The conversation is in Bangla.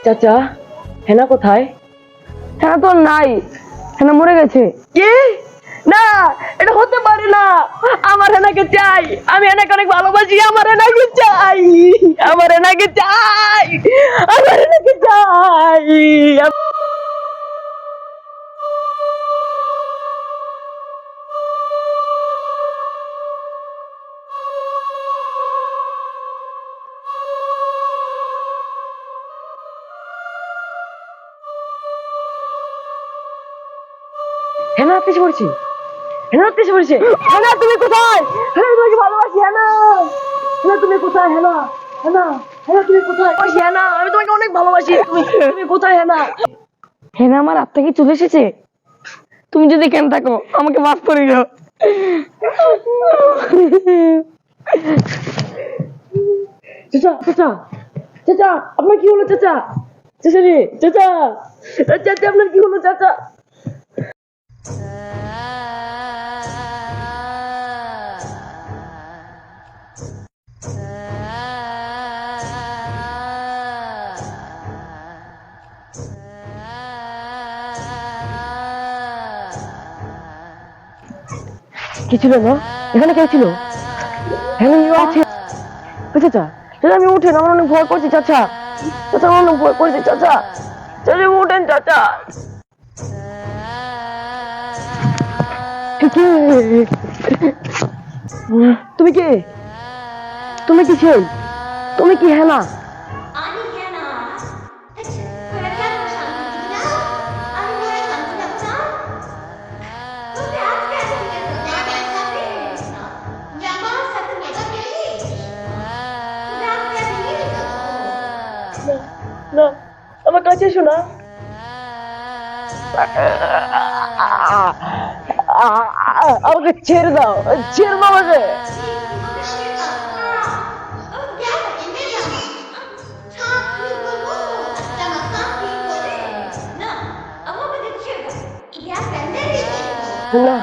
চাচা, হেনা কোথায়? হেনা তো নাই, হেনা মরে গেছে। কি? না, এটা হতে পারে না। আমার হেনাকে চাই, আমি হেনাকে অনেক ভালোবাসি। আমার হেনাকে চাই, আমার হেনাকে চাই, আমার হেনাকে চাই। হেনা আপনি এসে পড়েছি, হেনা আপনি এসে পড়েছে। হেনা তুমি কোথায়? হেনা তোমাকে ভালোবাসি। হেনা, হেনা তুমি কোথায়? হেনা, হেনা, হেনা তুমি কোথায়? হেনা আমি তোমাকে অনেক ভালোবাসি। তুমি তুমি কোথায় হেনা? হেনা আমার হাত থেকে চলে এসেছে। তুমি যদি কেন থাকো আমাকে মাফ করে দাও। চাচা, চাচা, চাচা আপনার কি হলো? চাচা, চাচা রে, চাচা, চাচা আপনার কি হলো? চাচা কি ছিল না? এখানে কে ছিল? হ্যালো আছে। চাচা, চাচা আমি উঠেন, আমার অনেক ভয় করছি। চাচা, চাচা আমার অনেক ভয় করছি। চাচা, চাচা উঠেন। চাচা তুমি কে? তুমি কি সেই? তুমি কি হেনা? 아니 걔나 대체 왜 걔는 상관이냐? 아니 왜 상관이냐? 근데 아직 안 생겼어. 내가 사람이 내가 사람 내가 걔니 근데 아직 안 생겼어. না, আমার কাছে এসো না। আমাকে ছেড়ে দাও, ছেড়ে দাও আমাকে। 이거는 싫다. 내가 옛날이야. 차 그리고 나만 깜빡이 거래. 나 아무것도 싫다. 이게 안 된다니. না